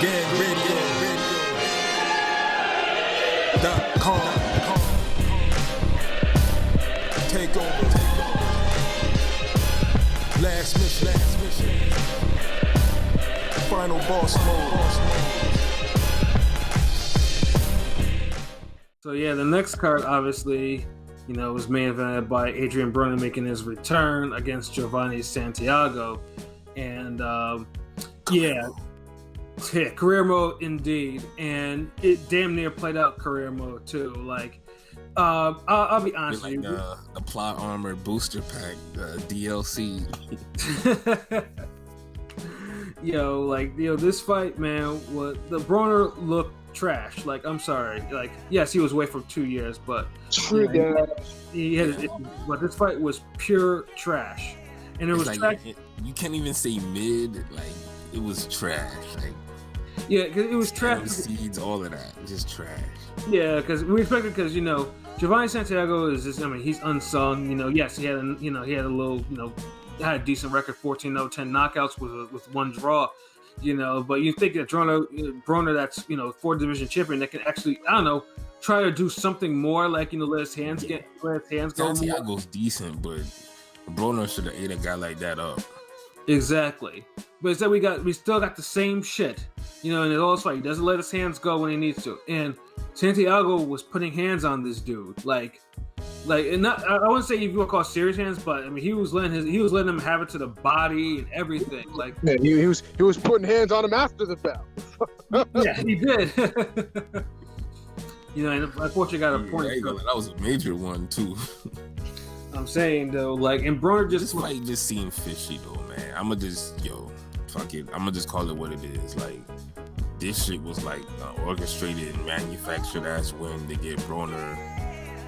GangRadio.com. Take over. Last mission. Final boss mode. So yeah, the next card obviously, was main evented by Adrien Broner making his return against Jovanie Santiago, and career mode indeed, and it damn near played out career mode too. Like, I'll be honest with you, the plot armor booster pack, DLC. This fight, man, the Broner looked trash. Like, I'm sorry. Like, yes, he was away for 2 years, but he had but this fight was pure trash, and it was trash. You can't even say mid. Like, it was trash. Like, yeah, because it was trash. Seeds, all of that, just trash. Yeah, because we expected, because Jovanie Santiago is just, he's unsung. Yes, he had a little, had a decent record, 14-0, 10 knockouts with one draw. But you think that Broner, that's 4th division champion, that can actually, try to do something more, like let his hands go. Santiago's decent, but Broner should have ate a guy like that up. Exactly. But instead we still got the same shit. And it all fight, he doesn't let his hands go when he needs to. And Santiago was putting hands on this dude, and not, I wouldn't say if you would call serious hands, but he was letting him have it to the body and everything. Like, yeah, he was putting hands on him after the bell. Yeah, he did. And unfortunately got a point. That was a major one too. I'm saying though, and Broner this fight just seemed fishy though, man. I'ma just fuck it. I'ma just call it what it is. Like, this shit was like orchestrated and manufactured ass win to get Broner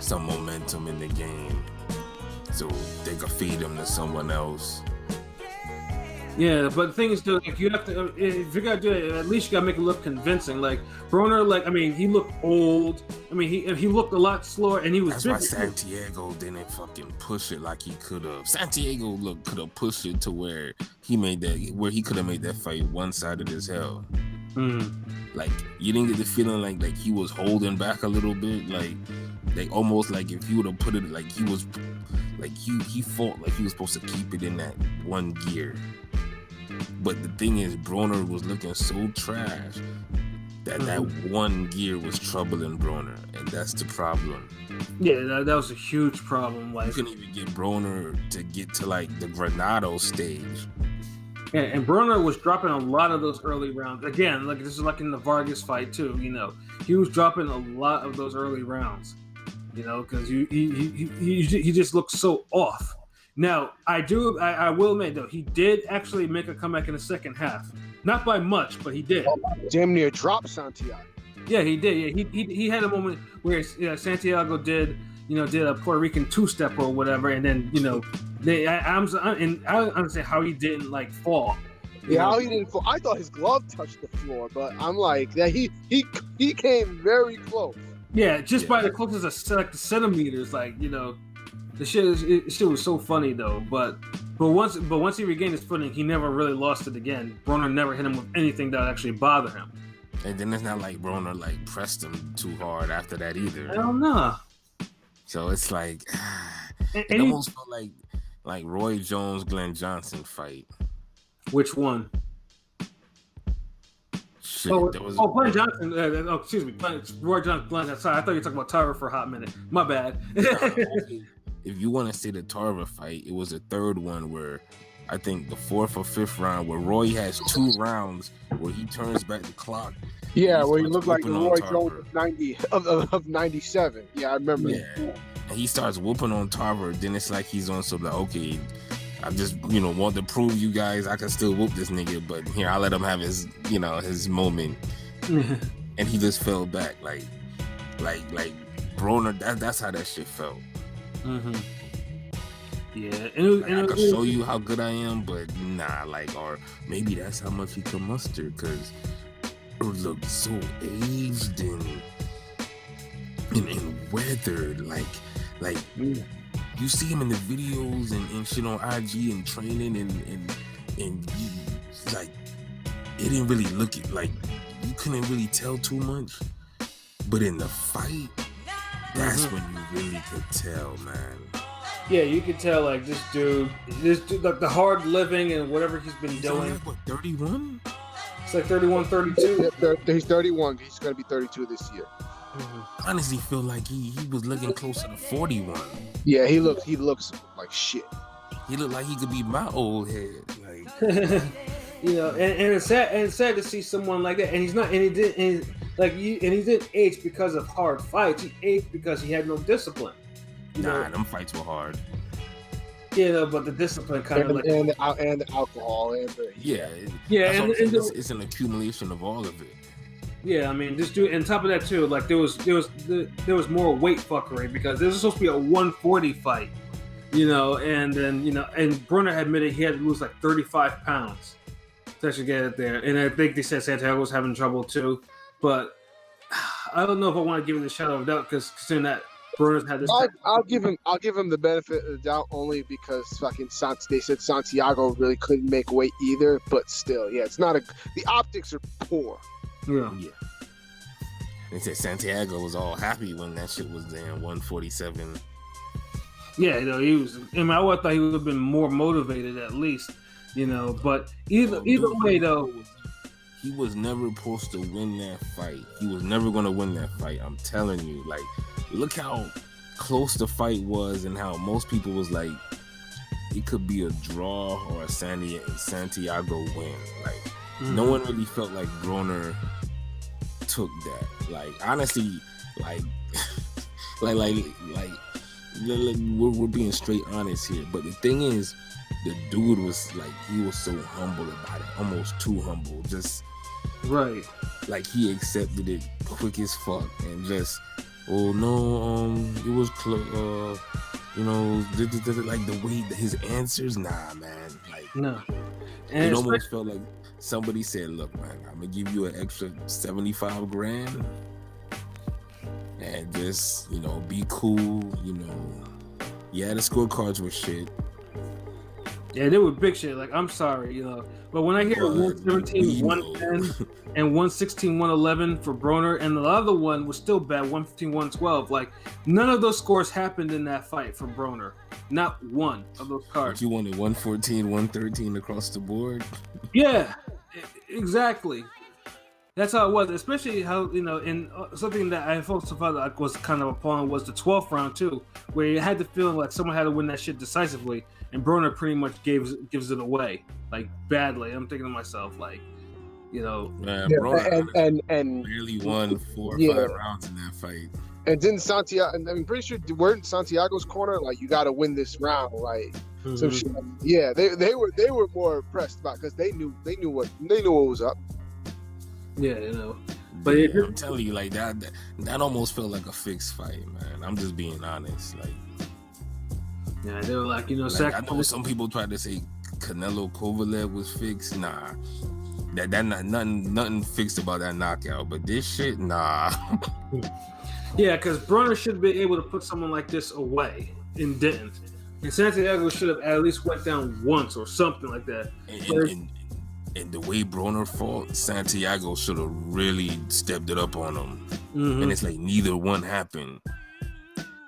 some momentum in the game, so they could feed him to someone else. Yeah, but the thing is, though, if you have to, if you're gonna do it, at least you gotta make it look convincing. Like Broner, he looked old. He looked a lot slower, and he was. That's why Santiago didn't fucking push it like he could have. Santiago could have pushed it to where he could have made that fight one-sided as hell. Like, you didn't get the feeling like he was holding back a little bit, like almost like if you would have put it like he was, like he fought like he was supposed to keep it in that one gear. But the thing is, Broner was looking so trash that one gear was troubling Broner, and that's the problem. Yeah, that was a huge problem. Like, you couldn't even get Broner to get to the Granado stage. Yeah, and Broner was dropping a lot of those early rounds. Again, this is like in the Vargas fight too. He was dropping a lot of those early rounds. Because he just looked so off. Now, I will admit though, he did actually make a comeback in the second half. Not by much, but he did. Damn near dropped Santiago. Yeah, he did. Yeah, he had a moment where Santiago did a Puerto Rican two-step or whatever, and then I understand how he didn't fall. How he didn't fall. I thought his glove touched the floor, but I'm like that he came very close. Yeah, by the closest of centimeters, the shit was so funny though. But once he regained his footing, he never really lost it again. Broner never hit him with anything that would actually bother him. And then it's not like Broner pressed him too hard after that either. I don't know. So it's it almost felt like Roy Jones Glenn Johnson fight. Which one? Shit, Glenn Johnson. Excuse me, Roy Jones Glenn. Sorry, I thought you were talking about Tarver for a hot minute. My bad. If you want to say the Tarver fight, it was the third one where I think the 4th or 5th round where Roy has 2 rounds where he turns back the clock. Yeah, where he looked like the Roy Jones of 97. Yeah, I remember. Yeah, and he starts whooping on Tarver. Then it's like he's on some okay, I just want to prove you guys I can still whoop this nigga, but here I'll let him have his his moment. And he just fell back like Broner. That's how that shit felt. Yeah, and I can show you how good I am, but nah, or maybe that's how much he can muster, because it looked so aged and weathered, you see him in the videos and shit on IG and training and it didn't really look like you couldn't really tell too much. But in the fight, that's when you really could tell, man. Yeah, you could tell like this dude, like the hard living and whatever he's been doing. Like, what, 31? It's like 31, 32. He's 31. He's gonna be 32 this year. I honestly feel like he was looking closer to 41. Yeah, he looks like shit. He looked like he could be my old head. Like, you know, and it's sad to see someone like that. And he's not, and he didn't age because of hard fights. He aged because he had no discipline. Nah, them fights were hard. You know, but the discipline kind of like and the alcohol and it's an accumulation of all of it. Yeah, I mean, this dude. On top of that too, like there was more weight fuckery because this was supposed to be a 140 fight. You know, and then and Broner admitted he had to lose like 35 pounds to actually get it there. And I think they said Santiago was having trouble too, but I don't know if I want to give him the shadow of doubt because considering that Broner's had this. I'll give him the benefit of the doubt only because they said Santiago really couldn't make weight either, but still, yeah, it's not the optics are poor. Yeah. They said Santiago was all happy when that shit was there, 147. Yeah, he was. I mean, I would have thought he would have been more motivated at least, But either way, though, he was never supposed to win that fight. He was never going to win that fight. I'm telling you, like, look how close the fight was, and how most people was like, it could be a draw or a Santiago win. Like, no one really felt like Broner took that. Like, honestly, like, we're being straight honest here. But the thing is, the dude was like, he was so humble about it, almost too humble. Just right, like he accepted it quick as fuck and just, oh no, it was close. Like the way his answers, nah, man, like no. And it almost felt like somebody said, "Look, man, I'm gonna give you an extra $75,000." And just, be cool, Yeah, the scorecards were shit. Yeah, they were big shit. Like, I'm sorry, But when I hear 117, 110, and 116, 111 for Broner, and the other one was still bad, 115, 112. Like, none of those scores happened in that fight for Broner. Not one of those cards. But you wanted 114, 113 across the board? Yeah, exactly. That's how it was, especially how, and something that I felt like was kind of appalling was the 12th round, too, where you had the feeling like someone had to win that shit decisively, and Broner pretty much gives it away, like, badly. I'm thinking to myself, like, Man, Broner and barely won 4 or 5 rounds in that fight. And didn't Santiago, I'm pretty sure, weren't Santiago's corner, like, you got to win this round, like, some shit. Yeah, they were more impressed about because they knew what was up. Yeah, But yeah, I'm telling you, like that almost felt like a fixed fight, man. I'm just being honest. Like, yeah, they were like, like I know some people tried to say Canelo Kovalev was fixed. Nah, that not nothing fixed about that knockout. But this shit, nah. Yeah, because Broner should be able to put someone like this away and didn't. And Santiago should have at least went down once or something like that. And the way Broner fought, Santiago should have really stepped it up on him. And it's like neither one happened.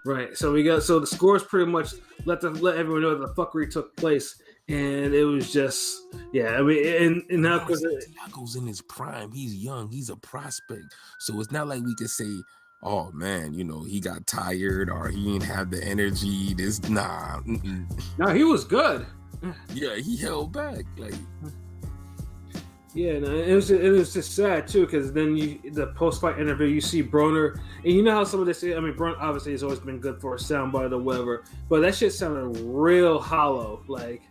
Right. So the scores pretty much let everyone know that the fuckery took place, and it was just I mean, and now because Santiago's in his prime, he's young, he's a prospect, so it's not like we could say, oh man, he got tired or he didn't have the energy. No, he was good. Yeah, he held back like. Yeah, no, it was just sad too because then the post-fight interview you see Broner, and you know how some of this. I mean, Broner obviously has always been good for a soundbite or whatever, but that shit sounded real hollow. Like,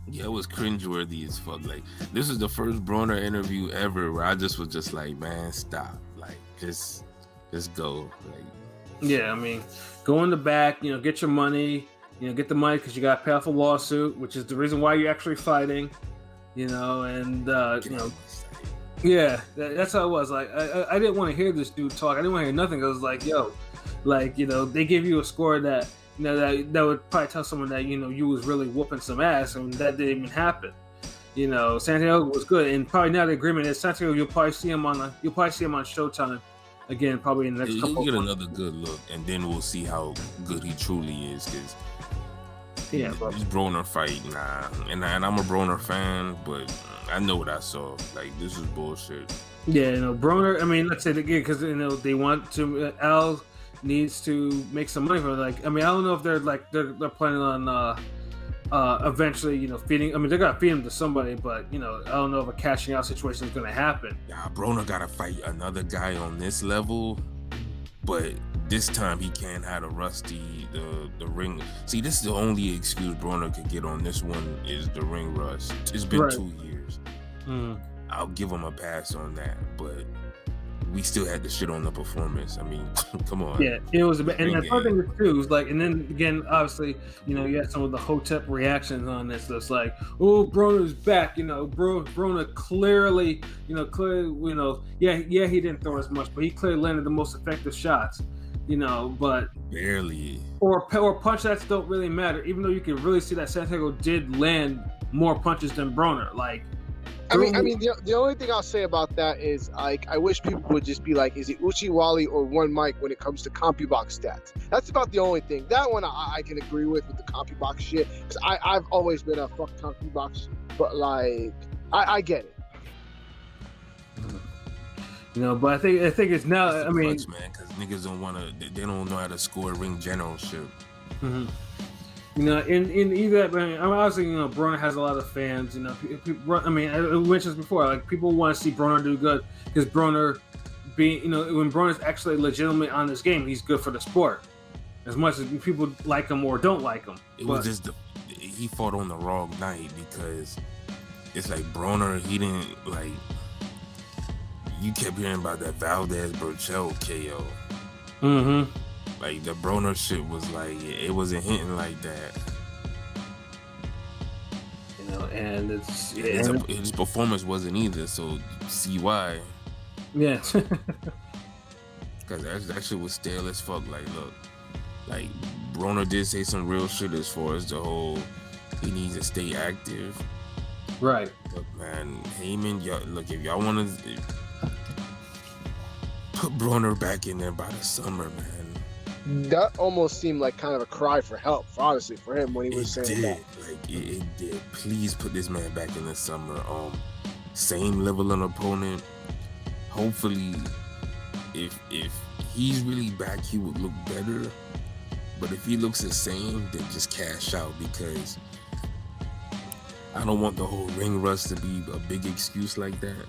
yeah, it was cringeworthy as fuck. Like, this is the first Broner interview ever where I just was just like, man, stop. Like, just go. Like, yeah, I mean, go in the back. Get your money. Get the money because you got to pay off a lawsuit, which is the reason why you're actually fighting. Yeah, that's how it was. Like, I didn't want to hear this dude talk. I didn't want to hear nothing. I was like, they give you a score that, that would probably tell someone that, you was really whooping some ass, and that didn't even happen. You know, Santiago was good, and probably now the agreement is Santiago. You'll probably see him on Showtime again, probably in the next couple. He'll get another good look, and then we'll see how good he truly is. Because this Broner fight, nah, and I'm a Broner fan, but I know what I saw. Like, this is bullshit. Yeah, you know, Broner. I mean, let's say it again because you know they want to. Al needs to make some money for it. Like, I mean, I don't know if they're planning on. Eventually, you know, feeding. I mean, they're gonna feed him to somebody, but you know, I don't know if a cashing out situation is gonna happen. Yeah, Broner gotta fight another guy on this level, but this time he can't have the rusty, the ring. See, this is the only excuse Broner could get on this one is the ring rust. It's been 2 years. I'll give him a pass on that, but we still had to shit on the performance. I mean, come on. Yeah, it was, and the other thing too was like, and then again, obviously, you know, you had some of the Hotep reactions on this. That's like, oh, Broner's back. You know, Broner clearly, you know, yeah, he didn't throw as much, but he clearly landed the most effective shots. You know, but barely. Or punch shots don't really matter, even though you can really see that Santiago did land more punches than Broner. Like. I mean, the only thing I'll say about that is, like, I wish people would just be like, is it Uchiwali or one mic when it comes to CompuBox stats? That's about the only thing. That one I can agree with the CompuBox shit, because I've always been a fuck CompuBox, but like, I get it. You know, but I think it's now. I mean, man, because niggas don't they don't know how to score ring generalship. Mm-hmm. You know, in either, I mean, obviously, you know, Broner has a lot of fans. You know, I mean, I mentioned this before. Like, people want to see Broner do good because Broner, you know, when Broner's actually legitimately on this game, he's good for the sport. As much as people like him or don't like him, was just he fought on the wrong night because it's like Broner. He didn't like. You kept hearing about that Valdez Burchell KO. Mm-hmm. Like, the Broner shit was like, it wasn't hitting like that. You know, and his performance wasn't either, so see why. Yeah. Because that shit was stale as fuck. Like, look, like, Broner did say some real shit as far as the whole, he needs to stay active. Right. Look, man, Heyman, look, if y'all want to put Broner back in there by the summer, man. That almost seemed like kind of a cry for help, honestly, for him when he was saying that. Like, it did. Please put this man back in the summer. Same level of opponent. Hopefully, if he's really back, he would look better. But if he looks the same, then just cash out, because I don't want the whole ring rust to be a big excuse like that.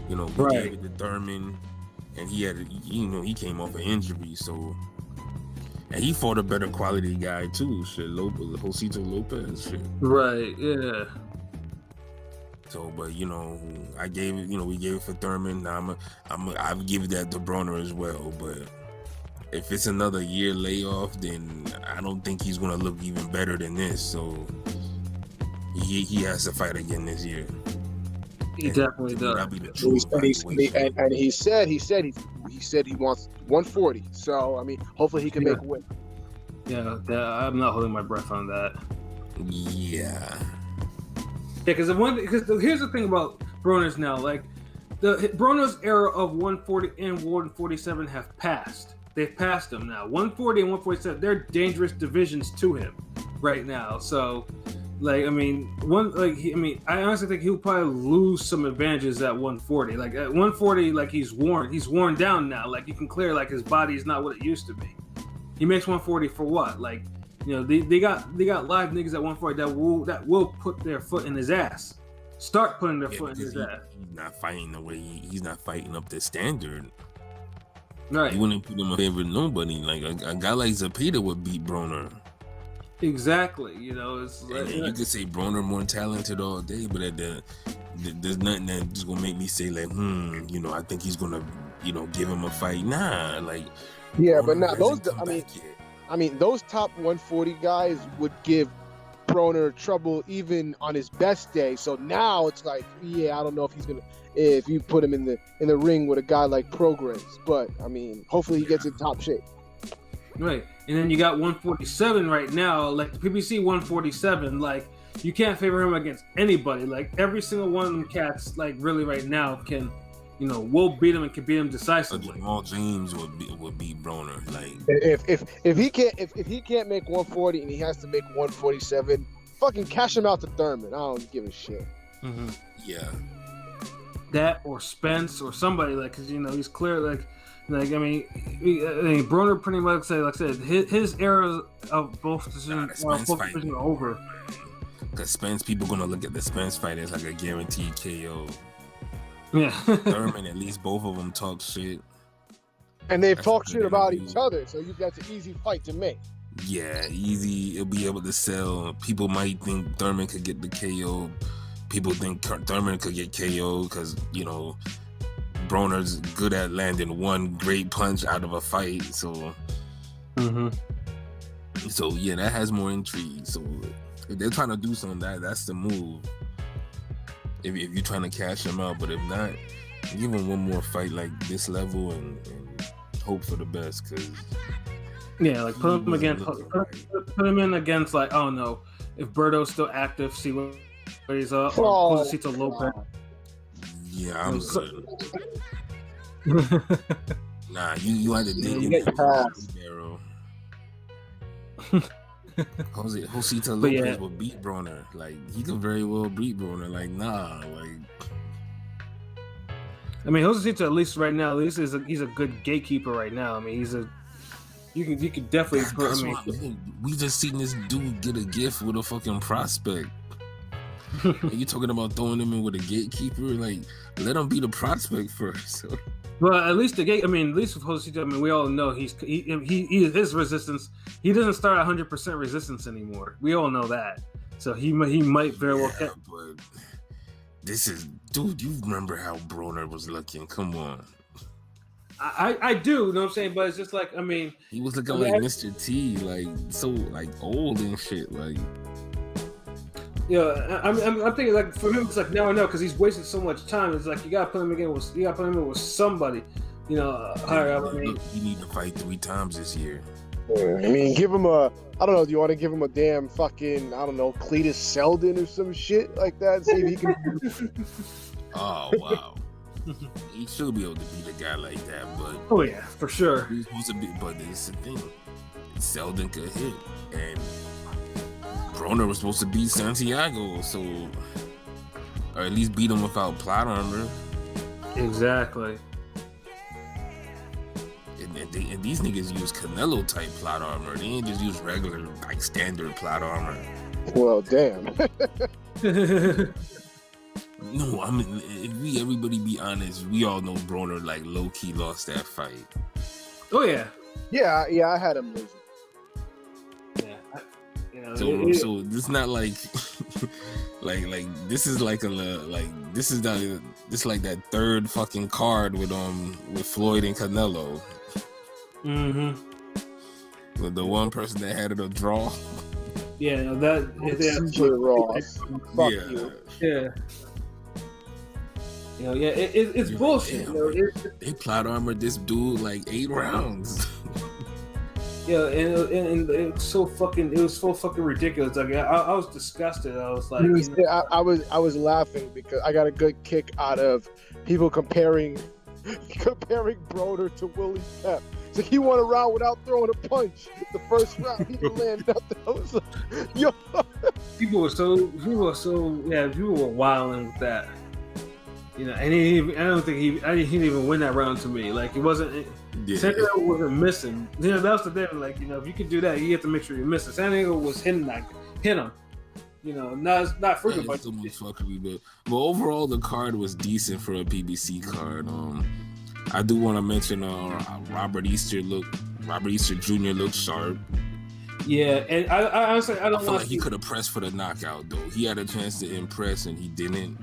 You know, we gave it to Thurman. And he had, you know, he came off an injury, so, and he fought a better quality guy too. Shit, Josito Lopez. Shit. Right. Yeah. So, but you know, we gave it for Thurman. Now I'll give that to Broner as well. But if it's another year layoff, then I don't think he's gonna look even better than this. So he has to fight again this year. He definitely does. And he said he wants 140. So I mean, hopefully he can make a win. Yeah, I'm not holding my breath on that. Yeah. Because here's the thing about Broner's now. Like, Broner's era of 140 and 147 have passed. They've passed him now. 140 and 147, they're dangerous divisions to him right now. So. Like, I mean, I honestly think he'll probably lose some advantages at 140. Like, at 140, like, he's worn down now. Like, you can clear, like, his body is not what it used to be. He makes 140 for what? Like, you know, they got live niggas at 140 that will put their foot in his ass. Start putting their foot in his ass. He's not fighting the way he's not fighting up to standard. Right. You wouldn't put him in favor of nobody. Like, a guy like Zepeda would beat Broner. Exactly, you know, it's like, you could say Broner more talented all day, but there's nothing that's gonna make me say like, you know, I think he's gonna, you know, give him a fight. Nah, like, yeah, but now those, I mean, those top 140 guys would give Broner trouble even on his best day. So now it's like, yeah, I don't know if you put him in the ring with a guy like Progress, but I mean, hopefully he gets in top shape. Right. And then you got 147 right now, like the PBC 147, like, you can't favor him against anybody. Like every single one of them cats, like really right now can, will beat him and can beat him decisively. Jamal James would beat Broner. Like if he can't make 140 and he has to make 147, fucking cash him out to Thurman. I don't give a shit. Mm-hmm. Yeah. That or Spence or somebody, like, because he's clear, like I mean, Broner pretty much said, like I said, his era of both positions are over. Because Spence, people gonna look at the Spence fight as like a guaranteed KO. Yeah. Thurman, at least both of them talk shit. And they've talked shit about each other, so that's an easy fight to make. Yeah, easy. It'll be able to sell. People might think Thurman could get the KO. People think Thurman could get KO because, Broner's good at landing one great punch out of a fight. So, so yeah, that has more intrigue. So if they're trying to do something, that's the move. If you're trying to cash him out, but if not, give him one more fight like this level and hope for the best. Cause like put him in against like, I don't know, if Berto's still active, see what he's up. Or Josecito Lopez. Yeah, I'm good. Nah, you had to dig in Barrow. Josecito Lopez will beat Broner. Like, he could very well beat Broner. Like, nah, like. I mean, Josecito at least right now, he's a good gatekeeper right now. I mean, you could definitely put. We just seen this dude get a gift with a fucking prospect. You talking about throwing him in with a gatekeeper? Like, let him be the prospect first. Well, at least at least with Josecito, I mean, we all know his resistance. He doesn't start 100% resistance anymore. We all know that. So he might very well. But this is, dude. You remember how Broner was looking? Come on. I do, you know what I'm saying? But it's just like, I mean, he was looking like Mr. T, like so like old and shit, like. Yeah, I'm thinking like for him it's like no, because he's wasted so much time. It's like you gotta put him in with somebody, higher up. Look, you need to fight 3 times this year. I mean, give him I don't know. Do you want to give him a damn fucking Cletus Selden or some shit like that? See if he can. Oh wow, he should be able to beat a guy like that, but oh yeah, for sure. He's supposed to be, but it's the thing. Selden could hit, and Broner was supposed to beat Santiago, or at least beat him without plot armor. Exactly. And these niggas use Canelo type plot armor. They ain't just use regular, like standard plot armor. Well, damn. No, I mean, if everybody be honest, we all know Broner like low key lost that fight. Oh yeah. Yeah, I had him losing. So it's not like like this is like this is that third fucking card with Floyd and Canelo. With the one person that had it a draw. Yeah, Ross. Fuck you. Yeah. It's bullshit. They plot armored this dude like 8 rounds. Yeah, and it was so fucking ridiculous. Like I was disgusted. I was like, I was laughing because I got a good kick out of people comparing Broner to Willie Pep. It's like he won a round without throwing a punch. The first round he didn't land nothing. I was like, yo. People were wilding with that. And I didn't even win that round to me. Like it wasn't. Santiago wasn't missing. That was the thing. Like if you could do that, you have to make sure you're missing. Santiago was hit him. Not freaking much. So much fuckery, but overall the card was decent for a PBC card. I do want to mention Robert Easter Jr. looked sharp. Yeah, and I honestly I feel like he could have pressed for the knockout though. He had a chance to impress and he didn't.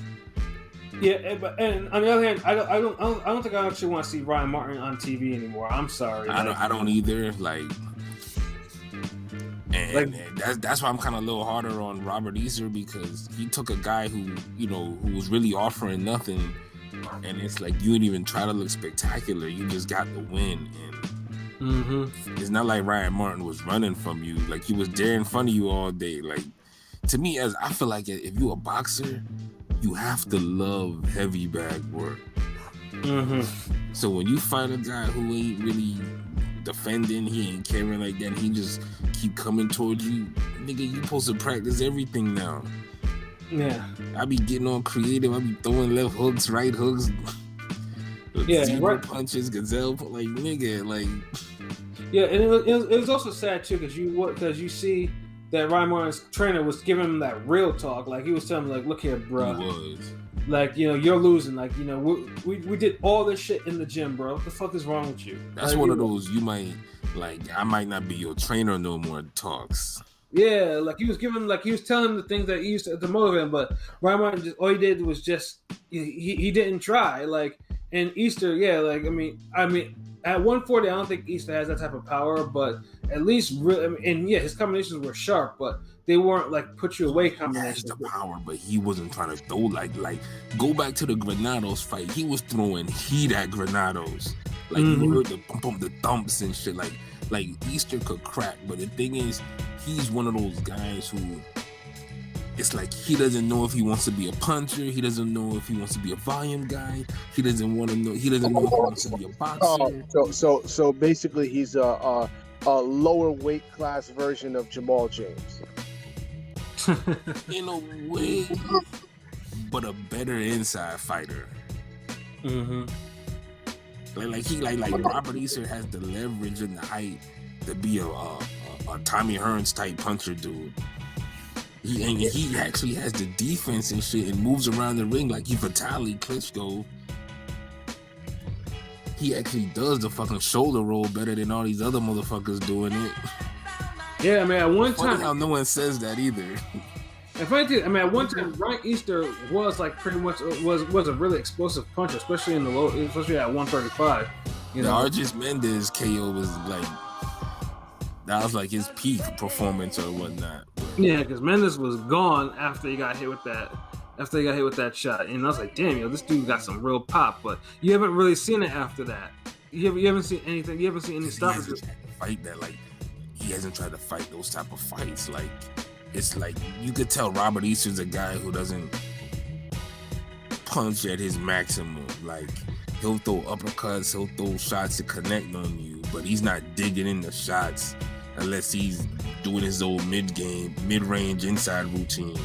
Yeah, and on the other hand, I don't think I actually want to see Ryan Martin on TV anymore. I'm sorry. I don't either. And that's why I'm kind of a little harder on Robert Easter because he took a guy who was really offering nothing, and it's like you didn't even try to look spectacular. You just got the win, and it's not like Ryan Martin was running from you. Like he was there in front of you all day. Like to me, as I feel like if you're a boxer, you have to love heavy bag work. Mm-hmm. So when you fight a guy who ain't really defending, he ain't caring like that, he just keep coming towards you, nigga, you supposed to practice everything now. Yeah. I be getting on creative. I be throwing left hooks, right hooks, zero punches, gazelle, like nigga, like. Yeah, and it was also sad too because you see that Ryan Martin's trainer was giving him that real talk, like he was telling him like, look here, bro. He was. Like, you know, you're losing. Like, you know, we did all this shit in the gym, bro. What the fuck is wrong with you? That's like, one of those you might like. I might not be your trainer no more. Talks. Yeah, like he was telling him the things that he used to motivate him, but Ryan Martin all he did was just he didn't try. Like, and Easter, yeah, like I mean, at 140, I don't think Easter has that type of power, but at least, and yeah, his combinations were sharp, but they weren't like put you away combinations. He has the power, but he wasn't trying to throw like go back to the Granados fight. He was throwing heat at Granados. Like you heard the bump, the thumps and shit. Like Easter could crack, but the thing is, he's one of those guys who it's like he doesn't know if he wants to be a puncher. He doesn't know if he wants to be a volume guy. He doesn't want to know. He doesn't know if he wants to be a boxer. So basically, he's a lower weight class version of Jamal James. In a way, but a better inside fighter. Mm-hmm. Like Robert Easter has the leverage and the height to be a Tommy Hearns type puncher dude. He actually has the defense and shit and moves around the ring like he Vitaly Klitschko. He actually does the fucking shoulder roll better than all these other motherfuckers doing it. Yeah, I mean, at one time, how no one says that either. And funny thing, I mean, at one time, Ryan Easter was like pretty much was a really explosive puncher, especially in the low, especially at 135. You know, Argis Mendes KO was like that was like his peak performance or whatnot. Yeah, because Mendes was gone after he got hit with that. After he got hit with that shot, and I was like, "Damn, yo, this dude got some real pop." But you haven't really seen it after that. You haven't seen anything. You haven't seen any stoppages. Fight that, like he hasn't tried to fight those type of fights. Like it's like you could tell Robert Easter's a guy who doesn't punch at his maximum. Like he'll throw uppercuts, he'll throw shots to connect on you, but he's not digging in the shots unless he's doing his old mid-range inside routine.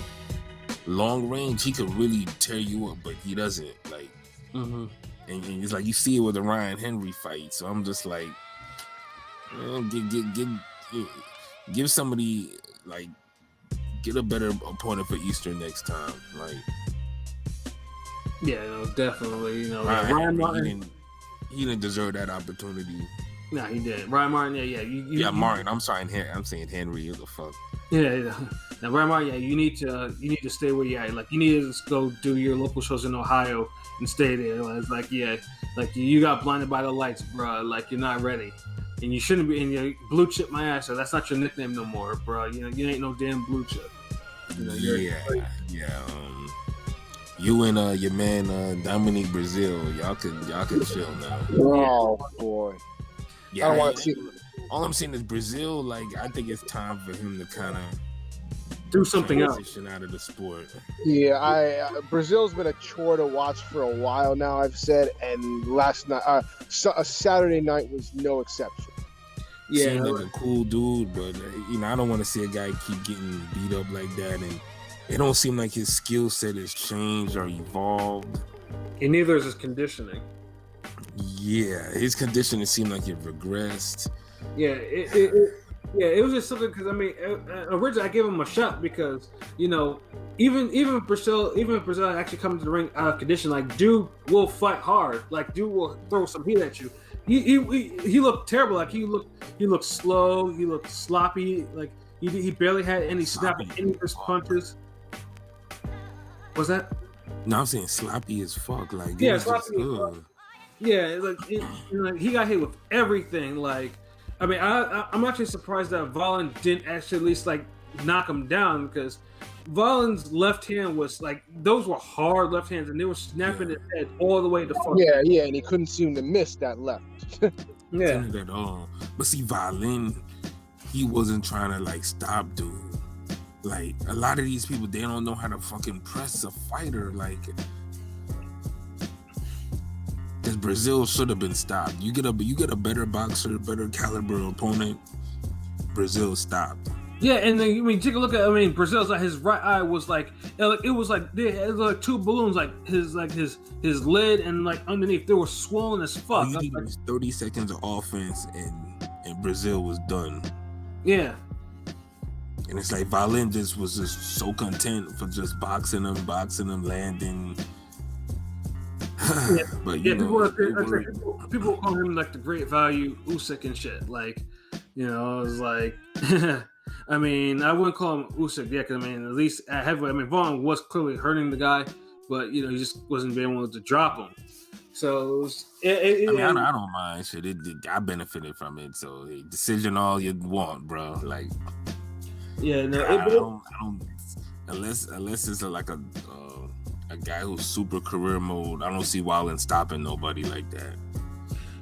Long range, he could really tear you up, but he doesn't. Like, and it's like you see it with the Ryan Henry fight. So I'm just like, give somebody like get a better opponent for Easter next time. Like, yeah, no, definitely. You know, Ryan Martin, he didn't deserve that opportunity. Nah, he didn't. Ryan Martin, yeah. Martin. I'm sorry, I'm saying Henry. What the fuck? Yeah. Now, Ryan Martin, you need to stay where you're at. Like, you need to just go do your local shows in Ohio and stay there. It's like, you got blinded by the lights, bro. Like, you're not ready, and you shouldn't be. And you blue chip my ass. So that's not your nickname no more, bro. You know, you ain't no damn blue chip. You know, you and your man Dominique Brazil, y'all can chill now. Oh boy. Yeah, I don't want to see. All I'm saying is Brazil. Like, I think it's time for him to kind of do something else. Transition out of the sport. Yeah, Brazil's been a chore to watch for a while now. I've said, and last night, a Saturday night was no exception. Yeah, seems like a cool dude, but I don't want to see a guy keep getting beat up like that, and it don't seem like his skill set has changed or evolved. And neither is his conditioning. Yeah, his conditioning seemed like it regressed. Yeah, it was just something because I mean, originally I gave him a shot because even if Brazil actually comes to the ring out of condition, like dude will fight hard, like dude will throw some heat at you. He looked terrible, like he looked slow, he looked sloppy, like he barely had any snap in any of his punches. Was that? No, I'm saying sloppy as fuck. Like sloppy as fuck. Yeah, like he got hit with everything. Like, I mean, I'm actually surprised that Volin didn't actually at least like knock him down because Volin's left hand was like those were hard left hands and they were snapping his head all the way to fuck. Yeah, and he couldn't seem to miss that left. Yeah. But see, Volin, he wasn't trying to like stop dude. like a lot of these people, they don't know how to fucking press a fighter. Like, because Brazil should have been stopped. You get a better boxer, better caliber opponent. Brazil stopped. Yeah, and then take a look at Brazil's his right eye was like it was like two balloons his lid and like underneath they were swollen as fuck. All you needed was 30 seconds of offense and Brazil was done. Yeah. And it's like Valin was just so content for just boxing him, landing. But people call him like the great value Usyk and shit. Like, it was like, I wouldn't call him Usyk yet, because at least at heavyweight, Vaughn was clearly hurting the guy, but he just wasn't being able to drop him. So I don't mind shit. I benefited from it. So decision all you want, bro. Like. Yeah, no, I don't unless it's like a guy who's super career mode. I don't see Wallin stopping nobody like that.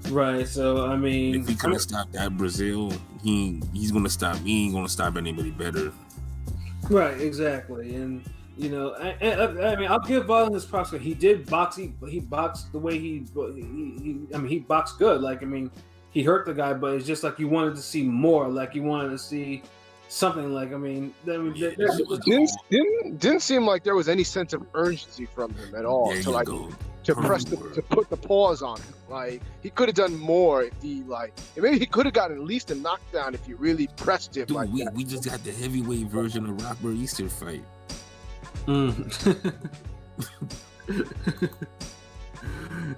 Right. So if he couldn't stop that Brazil, he's gonna stop. He ain't gonna stop anybody better. Right. Exactly. And I'll give Wallin his props. He did box. He boxed the way he boxed good. Like he hurt the guy, but it's just like you wanted to see more. Like you wanted to see something like didn't seem like there was any sense of urgency from him at all to put the pause on him. Like he could have done more if maybe he could have gotten at least a knockdown if he really pressed him. Dude, we just got the heavyweight version of Robert Easter fight.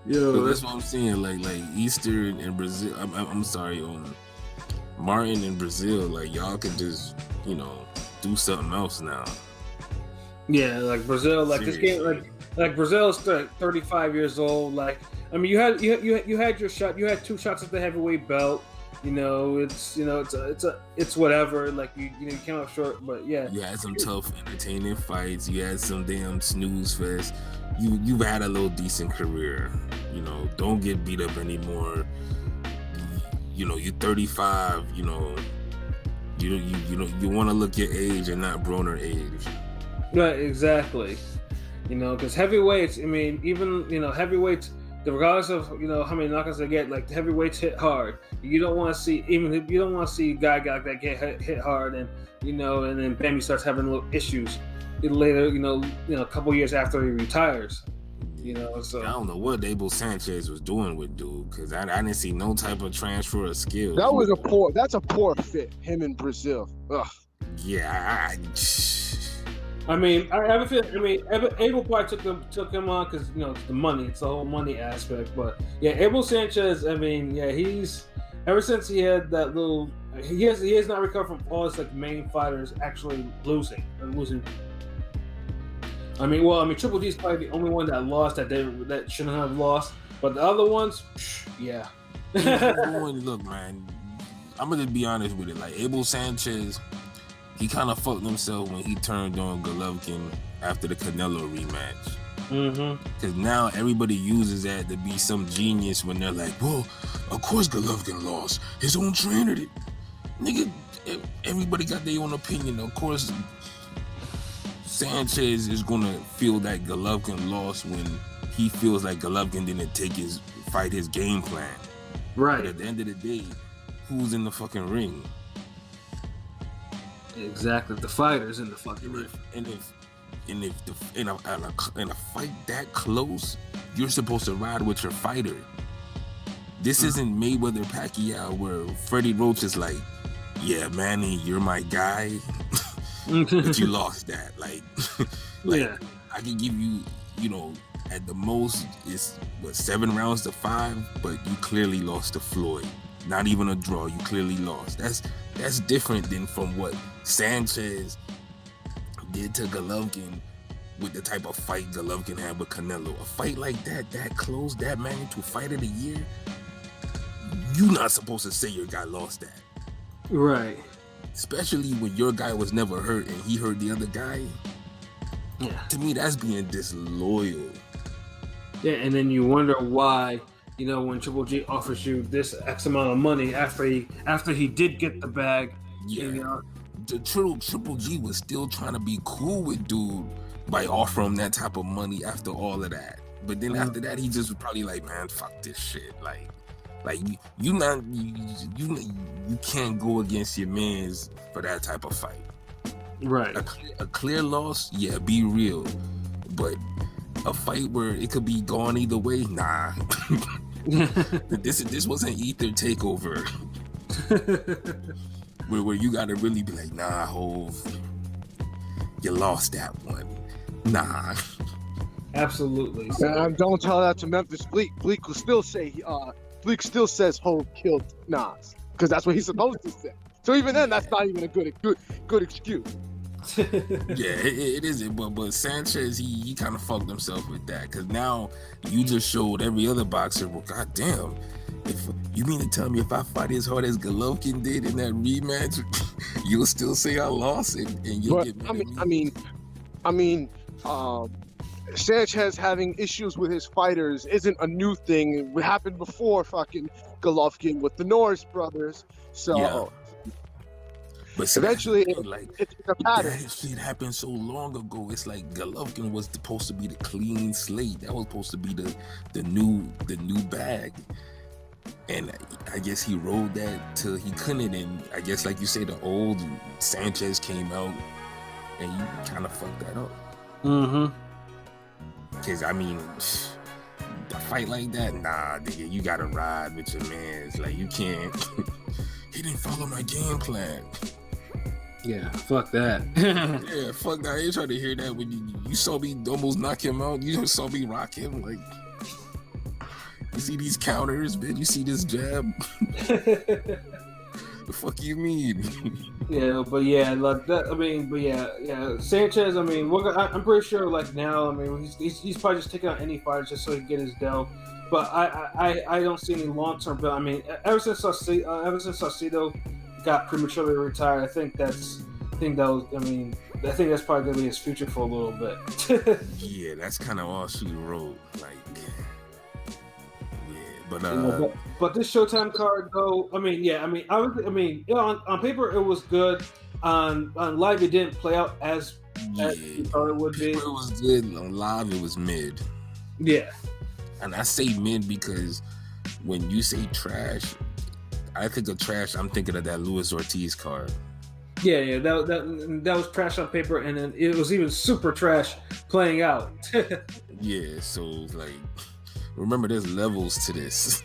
Yo, that's what I'm saying. Like Easter and Brazil. I'm sorry, Martin in Brazil, like y'all can just, do something else now. Yeah, like Brazil, like seriously. This game, like Brazil's 35 years old. Like, you had your shot. You had 2 shots at the heavyweight belt. It's whatever. Like you came up short, but yeah. You had some tough, entertaining fights. You had some damn snooze fest. You've had a little decent career. Don't get beat up anymore. You're 35, you want to look your age and not Broner age. Right, exactly. Because heavyweights, heavyweights, regardless of, how many knockouts they get, like the heavyweights hit hard. You don't want to see, a guy like that get hit hard and then bam, he starts having little issues later, a couple years after he retires. So I don't know what Abel Sanchez was doing with dude, because I didn't see no type of transfer of skills. That's a poor fit, him in Brazil. Ugh. Yeah, I have a feeling. Abel probably took him on because it's the money. It's the whole money aspect. But yeah, Abel Sanchez. He's ever since he had that little. He has not recovered from all his main fighters actually losing. Triple G's probably the only one that lost that shouldn't have lost. But the other ones, yeah. Look, man, I'm gonna be honest with it. Like Abel Sanchez, he kind of fucked himself when he turned on Golovkin after the Canelo rematch. Because now everybody uses that to be some genius when they're like, well, of course Golovkin lost. His own trainer did. Nigga, everybody got their own opinion. Of course, Sanchez is gonna feel that Golovkin lost when he feels like Golovkin didn't fight his game plan. Right. But at the end of the day, who's in the fucking ring? Exactly, the fighter's in the fucking ring. And if in a fight that close, you're supposed to ride with your fighter. This isn't Mayweather Pacquiao where Freddie Roach is like, yeah, Manny, you're my guy. But you lost that. Yeah. I can give you, at the most it's 7 rounds to 5, but you clearly lost to Floyd. Not even a draw. You clearly lost. That's different than from what Sanchez did to Golovkin with the type of fight Golovkin had with Canelo. A fight like that close, that magnitude, fight of the year, you're not supposed to say your guy lost that. Right. Especially when your guy was never hurt and he hurt the other guy. Yeah. To me, that's being disloyal. Yeah, and then you wonder why, when Triple G offers you this X amount of money after he did get the bag. Yeah. the Triple G was still trying to be cool with dude by offering him that type of money after all of that. But then after that, he just was probably like, man, fuck this shit. Like you can't go against your mans for that type of fight. Right. A clear loss, yeah, be real. But a fight where it could be gone either way, nah. This wasn't Ether Takeover. where you gotta really be like, nah, Hove, you lost that one. Nah. Absolutely. Don't tell that to Memphis Bleak. Bleak will still say Bleak still says Hove killed Nas because that's what he's supposed to say. So even then, that's not even a good excuse. Yeah, it isn't. But Sanchez, he kind of fucked himself with that because now you just showed every other boxer. Well, goddamn, if you mean to tell me if I fight as hard as Golovkin did in that rematch, you'll still say I lost and you'll get mad at me? I mean, Sanchez having issues with his fighters isn't a new thing. It happened before fucking Golovkin with the Norris brothers. So. Yeah. But eventually, it's a pattern. That shit happened so long ago. It's like Golovkin was supposed to be the clean slate. That was supposed to be the new bag. And I guess he rode that till he couldn't. And I guess, like you say, the old Sanchez came out, and you kind of fucked that up. Mm-hmm. Because I mean, a fight like that, nah, nigga, you gotta ride with your mans. Like you can't. He didn't follow my game plan. Yeah, fuck that. Yeah, fuck that. I ain't trying to hear that when you saw me almost knock him out. You just saw me rock him. Like, you see these counters, man. You see this jab. The fuck you mean? Yeah, but yeah, like that. I mean, but yeah. Sanchez. I mean, I'm pretty sure. Like now, I mean, he's probably just taking out any fighters just so he can get his dough. But I don't see any long term. But I mean, ever since Saucedo got prematurely retired, I think that's probably gonna be his future for a little bit. Yeah, that's kind of all she wrote. Like, but this Showtime card though, on paper it was good. On live it didn't play out as you thought it would be. It was good. On live it was mid. Yeah. And I say mid because when you say trash, I think of trash, I'm thinking of that Luis Ortiz card. Yeah, that was trash on paper, and then it was even super trash playing out. Yeah, so like, remember there's levels to this.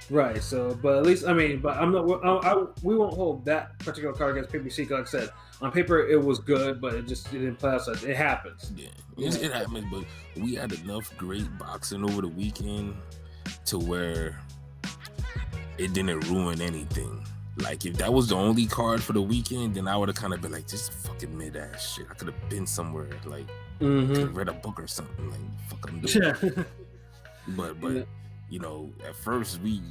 Right. So, but at least we won't hold that particular card against PBC. Like I said, on paper it was good, but it didn't play out. So it happens. Yeah, it happens. But we had enough great boxing over the weekend to where it didn't ruin anything. Like if that was the only card for the weekend, then I would have kind of been like, this is fucking mid-ass shit. I could have been somewhere, like could have read a book or something. Like fuck I'm doing. But you know, at first we,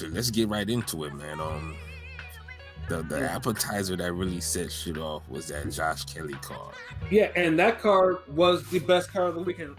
let's get right into it, man. The appetizer that really set shit off was that Josh Kelly card. Yeah, and that card was the best card of the weekend